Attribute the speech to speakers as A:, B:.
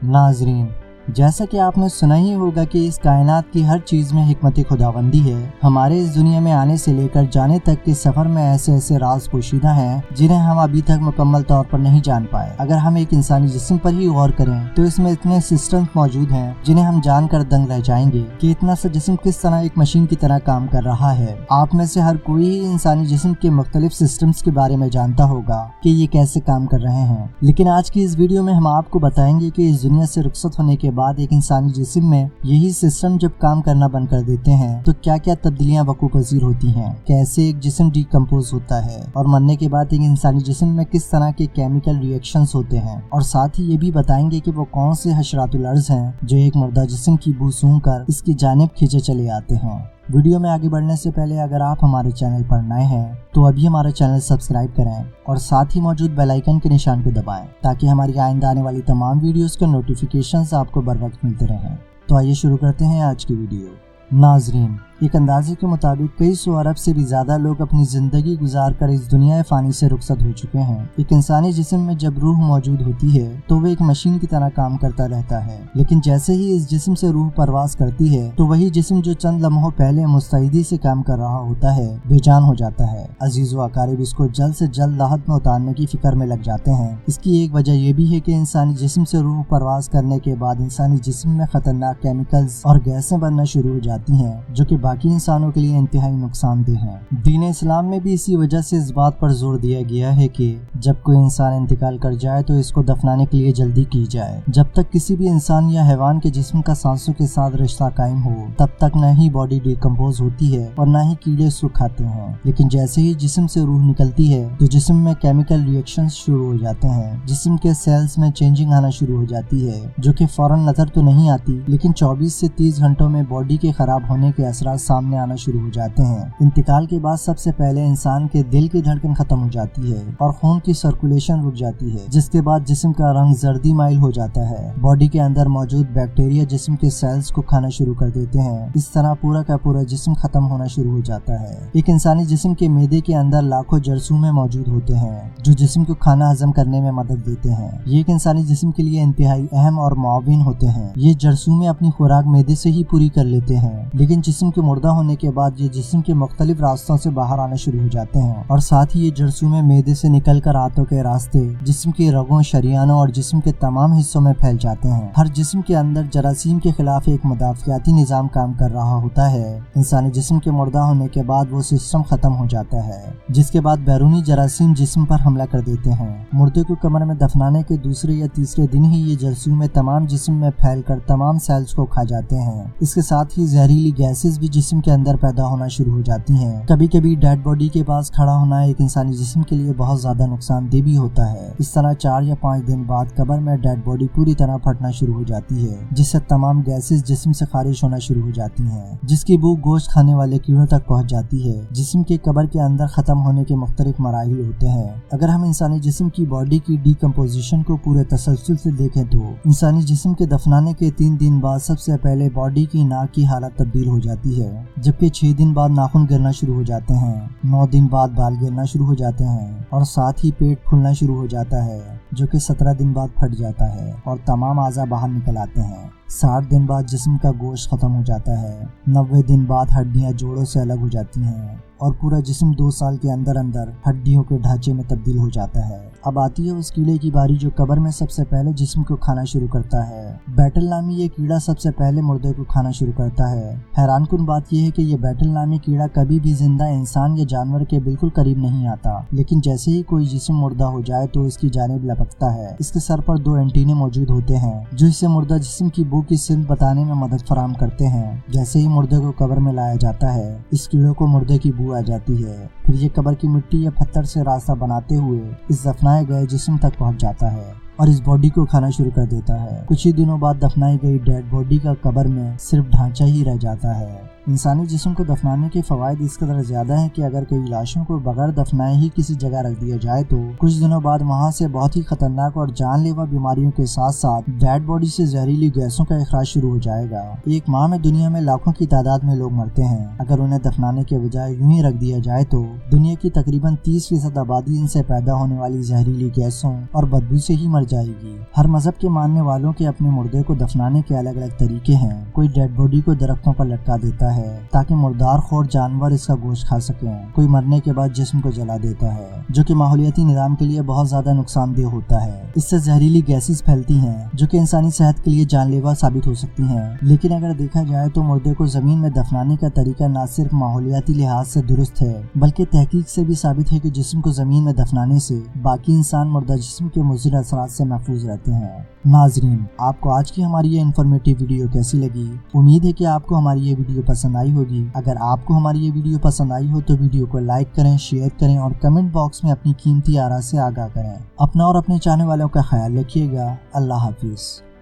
A: नाज़रीन, जैसा कि आपने सुना ही होगा कि इस कायनात की हर चीज़ में हिकमत खुदाबंदी है। हमारे इस दुनिया में आने से लेकर जाने तक के सफ़र में ऐसे ऐसे राज पोशीदा हैं जिन्हें हम अभी तक मुकम्मल तौर पर नहीं जान पाए। अगर हम एक इंसानी जिस्म पर ही गौर करें तो इसमें इतने सिस्टम मौजूद हैं जिन्हें हम जानकर दंग रह जाएंगे कि इतना सा जिस्म किस तरह एक मशीन की तरह काम कर रहा है। आप में से हर कोई ही इंसानी जिस्म के मुख्तलिफ सिस्टम्स के बारे में जानता होगा कि ये कैसे काम कर रहे हैं, लेकिन आज की इस वीडियो में हम आपको बताएंगे कि इस दुनिया से रुखसत होने के बाद एक इंसानी जिस्म में यही सिस्टम जब काम करना बंद कर देते हैं तो क्या क्या तब्दीलियां वकू पजीर होती हैं, कैसे एक जिस्म डिकम्पोज होता है और मरने के बाद एक इंसानी जिस्म में किस तरह के केमिकल रिएक्शंस होते हैं, और साथ ही ये भी बताएंगे कि वो कौन से हशरातुल अर्ज़ हैं जो एक मुर्दा जिस्म की बू सूंघ कर इसकी जानिब खींचे चले आते हैं। वीडियो में आगे बढ़ने से पहले अगर आप हमारे चैनल पर नए हैं तो अभी हमारा चैनल सब्सक्राइब करें और साथ ही मौजूद बेल आइकन के निशान को दबाएं ताकि हमारी आइंदा आने वाली तमाम वीडियोस के नोटिफिकेशंस आपको बर वक्त मिलते रहें। तो आइए शुरू करते हैं आज की वीडियो। नाज़रीन, एक अंदाजे के मुताबिक कई सौ अरब से भी ज्यादा लोग अपनी जिंदगी गुजार कर इस दुनिया फानी से रुखसत हो चुके हैं। एक इंसानी जिस्म में जब रूह मौजूद होती है तो वह एक मशीन की तरह काम करता रहता है, लेकिन जैसे ही इस जिस्म से रूह परवास करती है तो वही जिस्म जो चंद लम्हों पहले मुस्तैदी से काम कर रहा होता है बेजान हो जाता है। अजीज व अकारिब इसको जल्द से जल्द लाहत में उतारने की फिक्र में लग जाते हैं। इसकी एक वजह यह भी है कि इंसानी जिस्म से रूह परवास करने के बाद इंसानी जिस्म में खतरनाक केमिकल्स और गैसें बनना शुरू हो जाती हैं जो कि बाकी इंसानों के लिए इंतहाई नुकसानदेह हैं। दीन इस्लाम में भी इसी वजह से इस बात पर जोर दिया गया है कि जब कोई इंसान इंतकाल कर जाए तो इसको दफनाने के लिए जल्दी की जाए। जब तक किसी भी इंसान या हैवान के जिस्म का सांसों के साथ रिश्ता कायम हो तब तक न ही बॉडी डिकम्पोज होती है और न ही कीड़े उसको खाते हैं, लेकिन जैसे ही जिस्म से रूह निकलती है तो जिस्म में केमिकल रिएक्शन शुरू हो जाते हैं। जिस्म के सेल्स में चेंजिंग आना शुरू हो जाती है जो कि फौरन नजर तो नहीं आती, लेकिन 24 से 30 घंटों में बॉडी के खराब होने के असरात सामने आना शुरू हो जाते हैं। इंतकाल के बाद सबसे पहले इंसान के दिल की धड़कन खत्म हो जाती है और खून की सर्कुलेशन रुक जाती है, जिसके बाद जिस्म का रंग जर्दी माइल हो जाता है। बॉडी के अंदर मौजूद बैक्टीरिया जिस्म के सेल्स को खाना शुरू कर देते हैं। इस तरह पूरा का पूरा जिस्म खत्म होना शुरू हो जाता है। एक इंसानी जिस्म के मैदे के अंदर लाखों जरसूमें मौजूद होते हैं जो जिस्म को खाना हजम करने में मदद देते हैं। ये एक इंसानी जिस्म के लिए इंतहाई अहम और मुआविन होते हैं। ये जरसूमें अपनी खुराक मैदे से ही पूरी कर लेते हैं, लेकिन जिस्म के मुर्दा होने के बाद ये जिस्म के मुख्तलिफ रास्तों से बाहर आना शुरू हो जाते हैं और साथ ही ये जरसूमें मैदे से निकलकर आंतों के रास्ते जिस्म के रगों, शरियानों और जिस्म के तमाम हिस्सों में फैल जाते हैं। हर जिस्म के अंदर जरासीम के खिलाफ एक मुदाफियाती निजाम काम कर रहा होता है। इंसानी जिस्म के मुर्दा होने के बाद वो सिस्टम खत्म हो जाता है, जिसके बाद बैरूनी जरासीम जिस्म पर हमला कर देते हैं। मुर्दे को कब्र में दफनाने के दूसरे या तीसरे दिन ही ये जरासीमें तमाम जिस्म में फैलकर तमाम सेल्स को खा जाते हैं। इसके साथ ही जहरीली गैसेस भी जिस्म के अंदर पैदा होना शुरू हो जाती हैं। कभी कभी डेड बॉडी के पास खड़ा होना एक इंसानी जिस्म के लिए बहुत ज्यादा नुकसानदेह भी होता है। इस तरह 4 या 5 दिन बाद कब्र में डेड बॉडी पूरी तरह फटना शुरू हो जाती है, जिससे तमाम गैसेस जिस्म से खारिज होना शुरू हो जाती हैं, जिसकी बू गोश्त खाने वाले कीड़ों तक पहुंच जाती है। जिस्म के कब्र के अंदर खत्म होने के मुख्तलिफ मराहिल होते हैं। अगर हम इंसानी जिस्म की बॉडी की डिकम्पोजिशन को पूरे तसलसल से देखें तो इंसानी जिस्म के दफनाने के 3 दिन बाद सबसे पहले बॉडी की नाक की हालत तब्दील हो जाती है, जबकि 6 दिन बाद नाखून गिरना शुरू हो जाते हैं, 9 दिन बाद बाल गिरना शुरू हो जाते हैं और साथ ही पेट फूलना शुरू हो जाता है जो कि 17 दिन बाद फट जाता है और तमाम आज़ा बाहर निकल आते हैं। 60 दिन बाद जिस्म का गोश्त खत्म हो जाता है। 90 दिन बाद हड्डियां जोड़ों से अलग हो जाती हैं और पूरा जिस्म 2 साल के अंदर अंदर हड्डियों के ढांचे में तब्दील हो जाता है। अब आती है उस कीड़े की बारी जो कब्र में सबसे पहले जिस्म को खाना शुरू करता है। बैटल नामी ये कीड़ा सबसे पहले मुर्दे को खाना शुरू करता है। हैरानकुन बात यह है कि ये बैटल नामी कीड़ा कभी भी जिंदा इंसान या जानवर के बिल्कुल करीब नहीं आता, लेकिन जैसे ही कोई जिस्म मुर्दा हो जाए तो इसकी जानिब लपकता है। इसके सर पर 2 एंटीने मौजूद होते हैं जो इसे मुर्दा जिस्म की बू की सिंध बताने में मदद फराहम करते हैं। जैसे ही मुर्दे को कब्र में लाया जाता है इस कीड़े को मुर्दे की बू आ जाती है। फिर ये कब्र की मिट्टी या पत्थर से रास्ता बनाते हुए इस दफनाए गए जिस्म तक पहुंच जाता है और इस बॉडी को खाना शुरू कर देता है। कुछ ही दिनों बाद दफनाई गई डेड बॉडी का कब्र में सिर्फ ढांचा ही रह जाता है। انسانی جسم کو دفنانے کے فوائد اس قدر زیادہ ہیں کہ اگر کئی لاشوں کو بغیر دفنائے ہی کسی جگہ رکھ دیا جائے تو کچھ دنوں بعد وہاں سے بہت ہی خطرناک اور جان لیوا بیماریوں کے ساتھ ساتھ ڈیڈ باڈی سے زہریلی گیسوں کا اخراج شروع ہو جائے گا۔ ایک ماہ میں دنیا میں لاکھوں کی تعداد میں لوگ مرتے ہیں۔ اگر انہیں دفنانے کے بجائے یوں ہی رکھ دیا جائے تو دنیا کی تقریباً 30% آبادی ان سے پیدا ہونے والی زہریلی گیسوں اور بدبو سے ہی مر جائے گی۔ ہر مذہب کے ماننے والوں کے اپنے مردے کو دفنانے کے الگ الگ طریقے ہیں۔ کوئی ڈیڈ باڈی کو درختوں پر لٹکا دیتا ہے تاکہ مردار خور جانور اس کا گوشت کھا سکیں۔ کوئی مرنے کے بعد جسم کو جلا دیتا ہے جو کہ ماحولیاتی نظام کے لیے بہت زیادہ نقصان دہ ہوتا ہے۔ اس سے زہریلی گیسز پھیلتی ہیں جو کہ انسانی صحت کے لیے جان لیوا ثابت ہو سکتی ہیں۔ لیکن اگر دیکھا جائے تو مردے کو زمین میں دفنانے کا طریقہ نہ صرف ماحولیاتی لحاظ سے درست ہے بلکہ تحقیق سے بھی ثابت ہے کہ جسم کو زمین میں دفنانے سے باقی انسان مردہ جسم کے مضر اثرات سے محفوظ رہتے ہیں۔ ناظرین، آپ کو آج کی ہماری یہ انفارمیٹو ویڈیو کیسی لگی؟ امید ہے کہ آپ کو ہماری یہ ویڈیو پسند آئی ہوگی۔ اگر آپ کو ہماری یہ ویڈیو پسند آئی ہو تو ویڈیو کو لائک کریں، شیئر کریں اور کمنٹ باکس میں اپنی قیمتی آراء سے آگاہ کریں۔ اپنا اور اپنے چاہنے والوں کا خیال رکھیے گا۔ اللہ حافظ۔